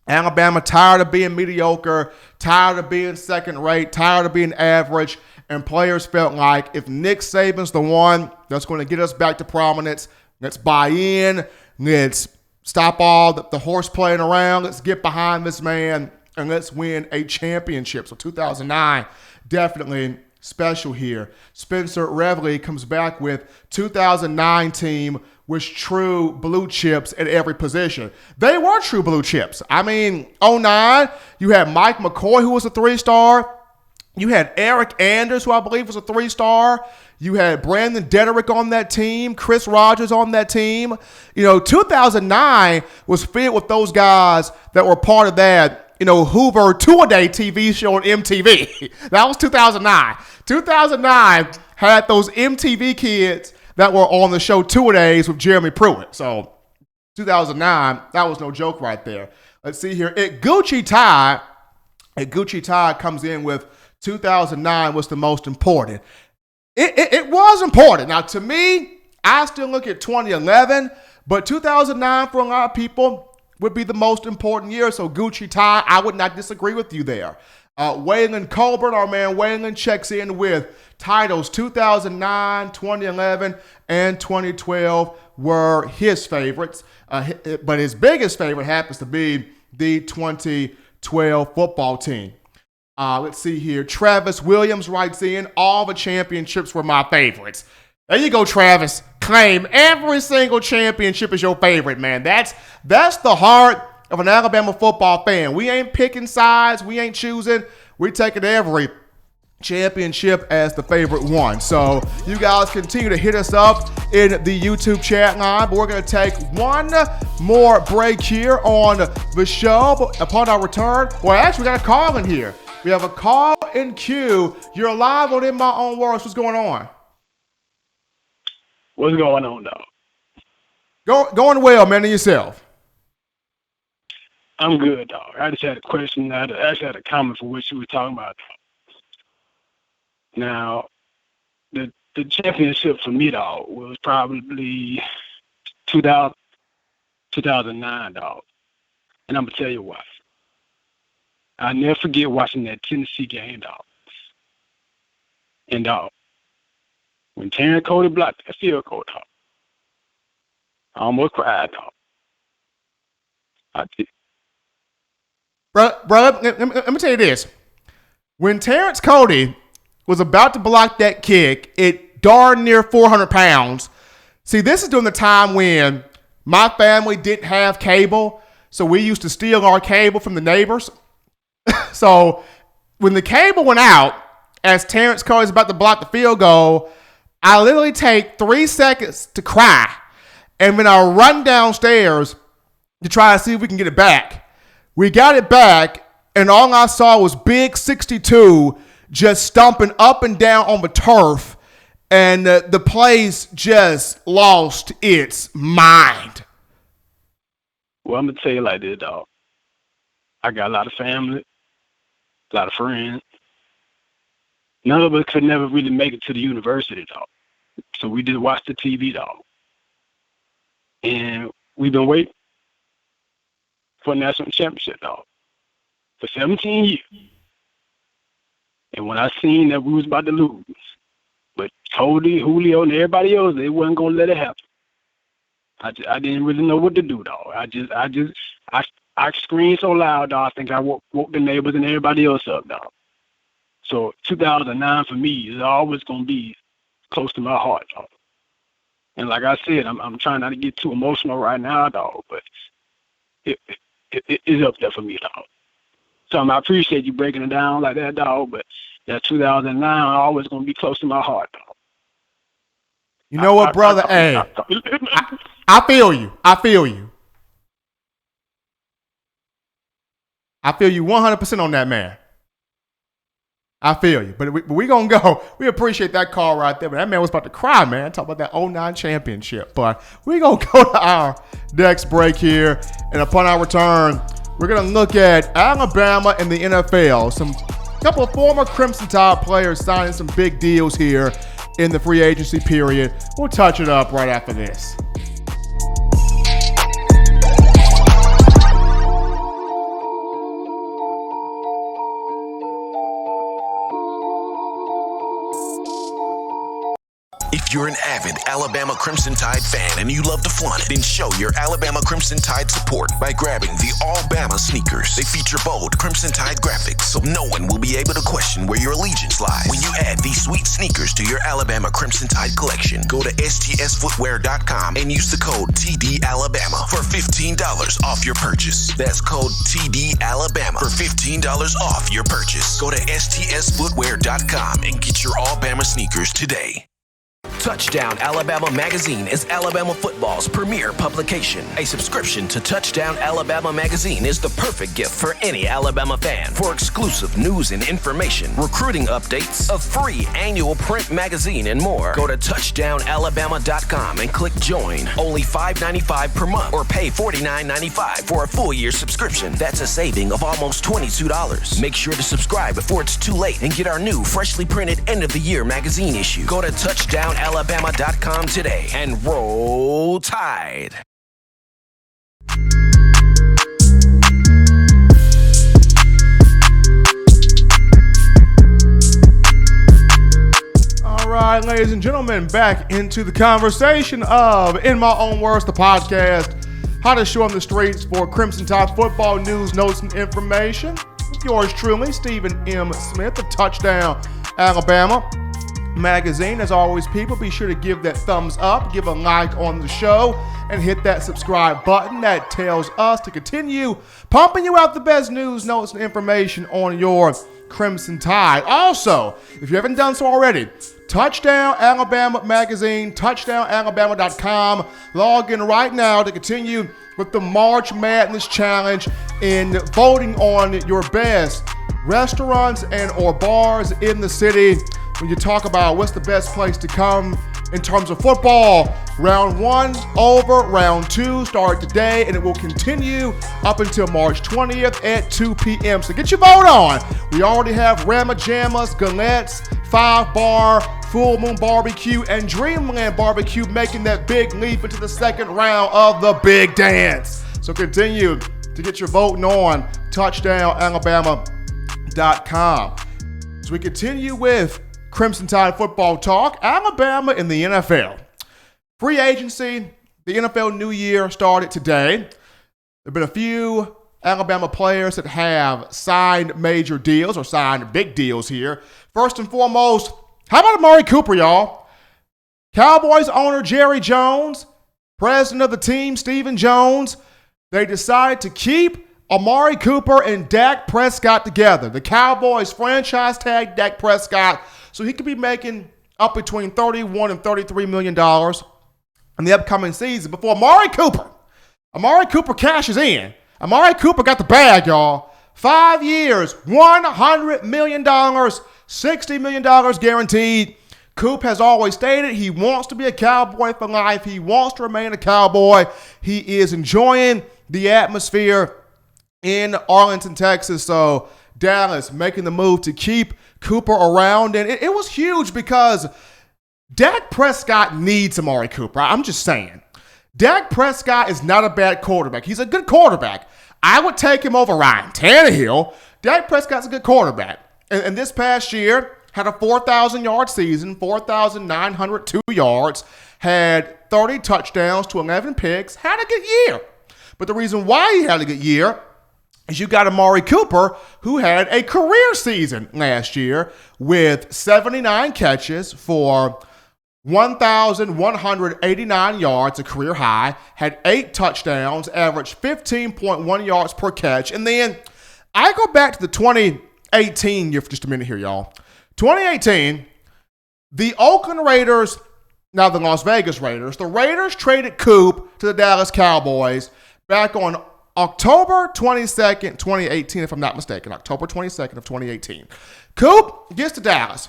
Alabama tired of being mediocre, tired of being second rate, tired of being average, and players felt like if Nick Saban's the one that's going to get us back to prominence, let's buy in, let's stop all the horse playing around, let's get behind this man, and let's win a championship. So 2009, definitely special here. Spencer Reveley comes back with 2009 team was true blue chips at every position. They were true blue chips. I mean, 2009, you had Mike McCoy, who was a 3-star. You had Eric Anders, who I believe was a 3-star. You had Brandon Dederick on that team, Chris Rogers on that team. 2009 was filled with those guys that were part of that, Hoover Two-A-Day TV show on MTV. That was 2009. 2009 had those MTV kids that were on the show Two-A-Days with Jeremy Pruitt. So 2009, that was no joke right there. Let's see here. Gucci Tide comes in with 2009 was the most important. It was important. Now, to me, I still look at 2011, but 2009 for a lot of people would be the most important year. So Gucci tie, I would not disagree with you there. Waylon Colbert, our man Waylon, checks in with titles 2009, 2011, and 2012 were his favorites. But his biggest favorite happens to be the 2012 football team. Let's see here. Travis Williams writes in, all the championships were my favorites. There you go, Travis. Claim every single championship is your favorite, man. That's the heart of an Alabama football fan. We ain't picking sides. We ain't choosing. We're taking every championship as the favorite one. So you guys continue to hit us up in the YouTube chat line. But we're going to take one more break here on the show. But upon our return, well, actually, we got a call in here. We have a call in queue. You're live on In My Own Words. What's going on? What's going on, dog? Going well, man, and yourself? I'm good, dog. I just had a question. I actually had a comment for what you were talking about, dog. Now, the championship for me, dog, was probably 2009, dog. And I'm going to tell you why. I'll never forget watching that Tennessee game, dog. And, dog, when Terrence Cody blocked that field goal, dog, I almost cried, dog. I did. Bro, let me tell you this. When Terrence Cody was about to block that kick, it darn near 400 pounds. See, this is during the time when my family didn't have cable, so we used to steal our cable from the neighbors. So when the cable went out, as Terrence Cody's about to block the field goal, I literally take 3 seconds to cry, and then I run downstairs to try to see if we can get it back. We got it back, and all I saw was Big 62 just stomping up and down on the turf, and the place just lost its mind. Well, I'm going to tell you like this, dog. I got a lot of family, a lot of friends. None of us could never really make it to the university, dog. So we just watched the TV, dog. And we've been waiting for a national championship, dog, for 17 years. And when I seen that we was about to lose, but Cody, Julio, and everybody else, they wasn't gonna let it happen. I didn't really know what to do, dog. I screamed so loud, dog. I think I woke the neighbors and everybody else up, dog. So 2009 for me is always gonna be close to my heart, dog. And like I said, I'm trying not to get too emotional right now, dog, but it is up there for me, dog. So I appreciate you breaking it down like that, dog, but that 2009 always going to be close to my heart, dog. You know what, brother? I feel you. I feel you 100% on that, man. I feel you. But we going to go. We appreciate that call right there. But that man was about to cry, man. Talk about that 2009 championship. But we going to go to our next break here. And upon our return, we're going to look at Alabama and the NFL. Some couple of former Crimson Tide players signing some big deals here in the free agency period. We'll touch it up right after this. If you're an avid Alabama Crimson Tide fan and you love to flaunt it, then show your Alabama Crimson Tide support by grabbing the All-Bama sneakers. They feature bold Crimson Tide graphics, so no one will be able to question where your allegiance lies. When you add these sweet sneakers to your Alabama Crimson Tide collection, go to stsfootwear.com and use the code TDAlabama for $15 off your purchase. That's code TDAlabama for $15 off your purchase. Go to stsfootwear.com and get your All-Bama sneakers today. Touchdown Alabama Magazine is Alabama football's premier publication. A subscription to Touchdown Alabama Magazine is the perfect gift for any Alabama fan. For exclusive news and information, recruiting updates, a free annual print magazine, and more, go to touchdownalabama.com and click join. Only $5.95 per month or pay $49.95 for a full year subscription. That's a saving of almost $22. Make sure to subscribe before it's too late and get our new freshly printed end of the year magazine issue. Go to touchdownalabama.com today and roll Tide. ladies and gentlemen, back into the conversation of In My Own Words, the podcast, hottest show on the streets for Crimson Tide football news, notes, and information. With yours truly, Stephen M. Smith of Touchdown Alabama magazine. As always, people, be sure to give that thumbs up, give a like on the show, and hit that subscribe button. That tells us to continue pumping you out the best news, notes, and information on your Crimson Tide. Also, if you haven't done so already, Touchdown Alabama magazine, touchdownalabama.com. Log in right now to continue with the March Madness Challenge in voting on your best restaurants and or bars in the city. When you talk about what's the best place to come in terms of football, round 1 over, round 2 start today, and it will continue up until March 20th at 2 p.m. So get your vote on. We already have Rama Jammas, Galettes, 5 Bar, Full Moon Barbecue, and Dreamland Barbecue making that big leap into the second round of the Big Dance. So continue to get your voting on touchdownalabama.com. As we continue with Crimson Tide football talk, Alabama in the NFL. Free agency, the NFL new year started today. There have been a few Alabama players that have signed major deals or signed big deals here. First and foremost, how about Amari Cooper, y'all? Cowboys owner Jerry Jones, president of the team Stephen Jones, they decided to keep Amari Cooper and Dak Prescott together. The Cowboys franchise tag Dak Prescott so he could be making up between $31 and $33 million in the upcoming season before Amari Cooper cashes in. Amari Cooper got the bag, y'all. 5 years, $100 million, $60 million guaranteed. Coop has always stated he wants to be a Cowboy for life. He wants to remain a Cowboy. He is enjoying the atmosphere in Arlington, Texas. So Dallas making the move to keep Cooper around. And it was huge because Dak Prescott needs Amari Cooper. I'm just saying. Dak Prescott is not a bad quarterback. He's a good quarterback. I would take him over Ryan Tannehill. Dak Prescott's a good quarterback. And this past year, had a 4,000-yard season, 4,902 yards, had 30 touchdowns to 11 picks, had a good year. But the reason why he had a good year is you got Amari Cooper, who had a career season last year with 79 catches for 1,189 yards, a career high, had 8 touchdowns, averaged 15.1 yards per catch. And then I go back to the 2018 year for just a minute here, y'all. 2018, the Oakland Raiders, now the Las Vegas Raiders, the Raiders traded Coop to the Dallas Cowboys back on October 22nd, 2018, if I'm not mistaken, October 22nd of 2018. Coop gets to Dallas.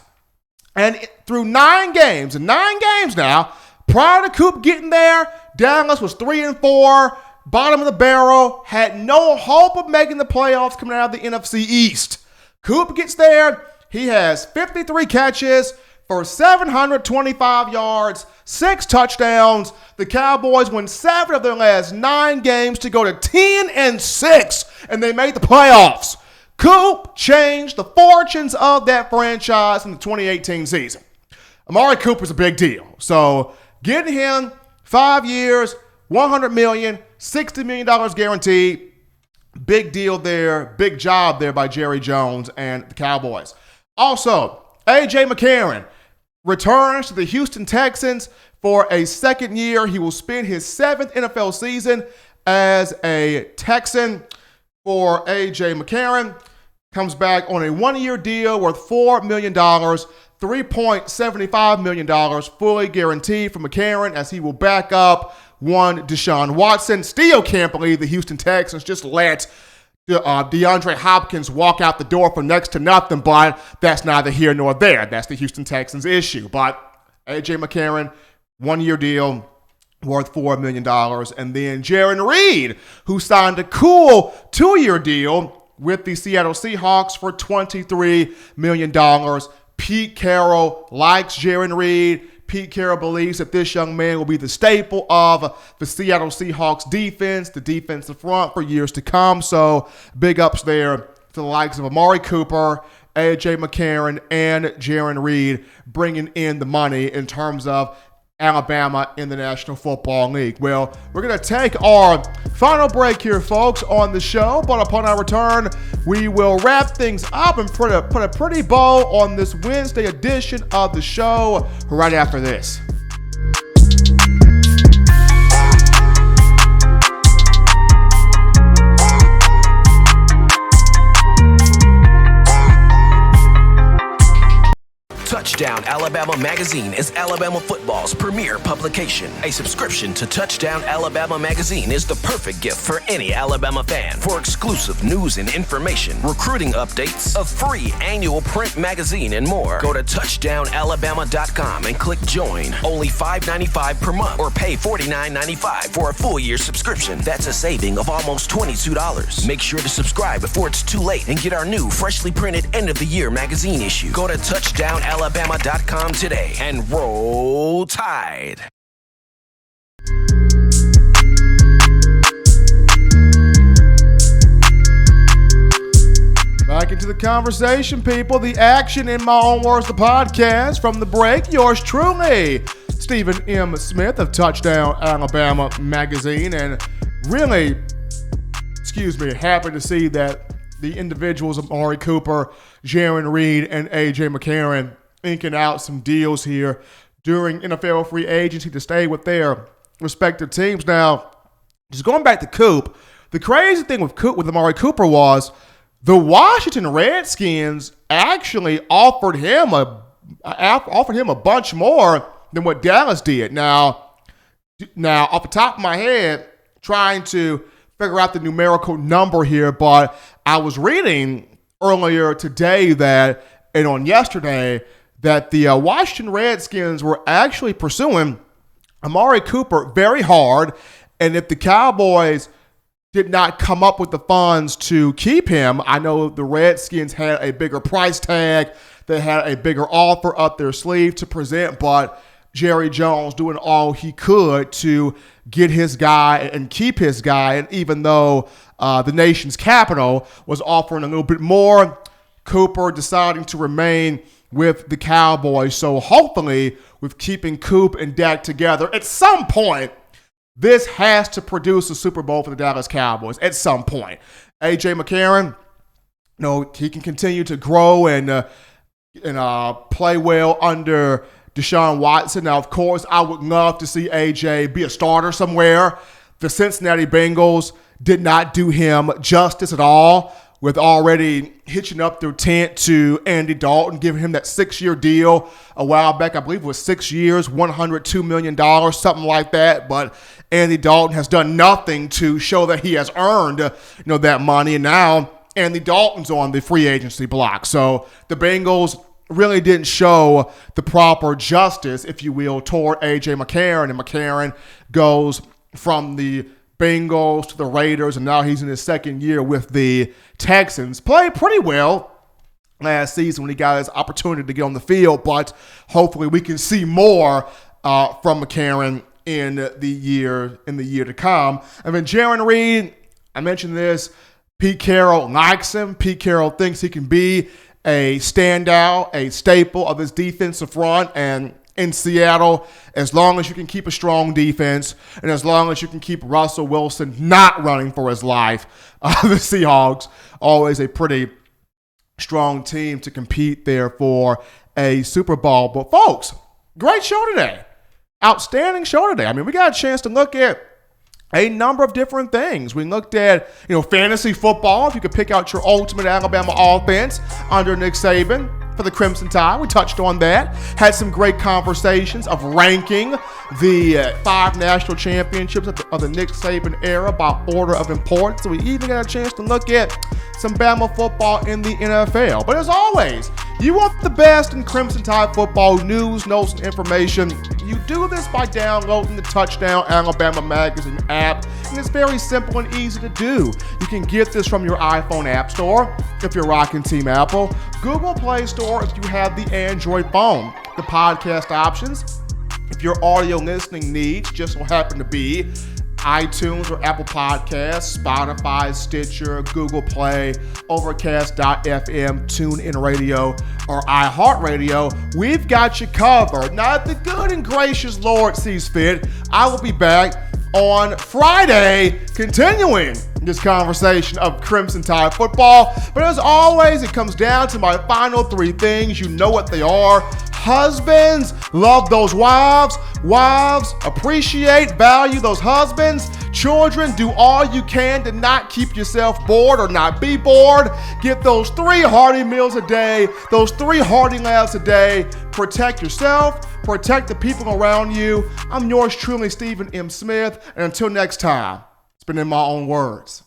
And through 9 games, and 9 games now, prior to Coop getting there, Dallas was 3-4, bottom of the barrel, had no hope of making the playoffs coming out of the NFC East. Coop gets there, he has 53 catches for 725 yards, 6 touchdowns. The Cowboys win 7 of their last 9 games to go to 10-6, and they made the playoffs. Coop changed the fortunes of that franchise in the 2018 season. Amari Cooper's a big deal. So getting him 5 years, $100 million, $60 million guaranteed. Big deal there. Big job there by Jerry Jones and the Cowboys. Also, A.J. McCarron returns to the Houston Texans for a second year. He will spend his 7th NFL season as a Texan. For A.J. McCarron, comes back on a 1-year deal worth $4 million, $3.75 million fully guaranteed for McCarron as he will back up one Deshaun Watson. Still can't believe the Houston Texans just let DeAndre Hopkins walk out the door for next to nothing, but that's neither here nor there. That's the Houston Texans issue. But A.J. McCarron, 1-year deal, worth $4 million. And then Jaron Reed, who signed a cool 2-year deal with the Seattle Seahawks for $23 million. Pete Carroll likes Jaron Reed. Pete Carroll believes that this young man will be the staple of the Seattle Seahawks defense, the defensive front for years to come. So big ups there to the likes of Amari Cooper A.J. McCarron and Jarran Reed bringing in the money in terms of Alabama in the National Football League. Well, we're going to take our final break here, folks, on the show. But upon our return, we will wrap things up and put a pretty bow on this Wednesday edition of the show right after this. Touchdown Alabama Magazine is Alabama football's premier publication. A subscription to Touchdown Alabama Magazine is the perfect gift for any Alabama fan. For exclusive news and information, recruiting updates, a free annual print magazine, and more, go to touchdownalabama.com and click join. Only $5.95 per month or pay $49.95 for a full year subscription. That's a saving of almost $22. Make sure to subscribe before it's too late and get our new freshly printed end of the year magazine issue. Go to touchdownalabama.com today and roll Tide. Back into the conversation, people. The action, in my own words, the podcast from the break. Yours truly, Stephen M. Smith of Touchdown Alabama Magazine. And really, happy to see that the individuals of Amari Cooper, Jarran Reed, and A.J. McCarron inking out some deals here during NFL free agency to stay with their respective teams. Now, just going back to Coop, the crazy thing with Amari Cooper was the Washington Redskins actually offered him a bunch more than what Dallas did. Now, off the top of my head, trying to figure out the numerical number here, but I was reading earlier today and on yesterday, that the Washington Redskins were actually pursuing Amari Cooper very hard, and if the Cowboys did not come up with the funds to keep him, I know the Redskins had a bigger price tag, they had a bigger offer up their sleeve to present, but Jerry Jones doing all he could to get his guy and keep his guy, and even though the nation's capital was offering a little bit more, Cooper deciding to remain with the Cowboys. So hopefully, with keeping Coop and Dak together, at some point, this has to produce a Super Bowl for the Dallas Cowboys. At some point, A.J. McCarron, he can continue to grow and play well under Deshaun Watson. Now, of course, I would love to see A.J. be a starter somewhere. The Cincinnati Bengals did not do him justice at all, with already hitching up their tent to Andy Dalton, giving him that 6-year deal a while back. I believe it was 6 years, $102 million, something like that. But Andy Dalton has done nothing to show that he has earned, that money. And now Andy Dalton's on the free agency block. So the Bengals really didn't show the proper justice, if you will, toward A.J. McCarron. And McCarron goes from the Bengals to the Raiders, and now he's in his second year with the Texans. Played pretty well last season when he got his opportunity to get on the field, but hopefully we can see more from McCarron in the year to come. And then Jarran Reed, I mentioned this, Pete Carroll likes him. Pete Carroll thinks he can be a standout, a staple of his defensive front, and in Seattle, as long as you can keep a strong defense and as long as you can keep Russell Wilson not running for his life, the Seahawks, always a pretty strong team to compete there for a Super Bowl. But folks, great show today. Outstanding show today. I mean, we got a chance to look at a number of different things. We looked at, fantasy football, if you could pick out your ultimate Alabama offense under Nick Saban for the Crimson Tide. We touched on that. Had some great conversations of ranking the 5 national championships of the Nick Saban era by order of importance. So we even got a chance to look at some Bama football in the NFL. But as always, you want the best in Crimson Tide football news, notes, and information. You do this by downloading the Touchdown Alabama Magazine app, and it's very simple and easy to do. You can get this from your iPhone App Store if you're rocking Team Apple, Google Play Store if you have the Android phone. The podcast options, if your audio listening needs just so happen to be iTunes or Apple Podcasts, Spotify, Stitcher, Google Play, Overcast.fm, TuneIn Radio, or iHeartRadio. We've got you covered. Now, if the good and gracious Lord sees fit, I will be back on Friday, continuing this conversation of Crimson Tide football. But as always, it comes down to my final three things. You know what they are. Husbands, love those wives. Wives, appreciate, value those husbands. Children, do all you can to not keep yourself bored or not be bored. Get those 3 hearty meals a day, those 3 hearty laughs a day. Protect yourself, protect the people around you. I'm yours truly, Stephen M. Smith, and until next time, it's been in my own words.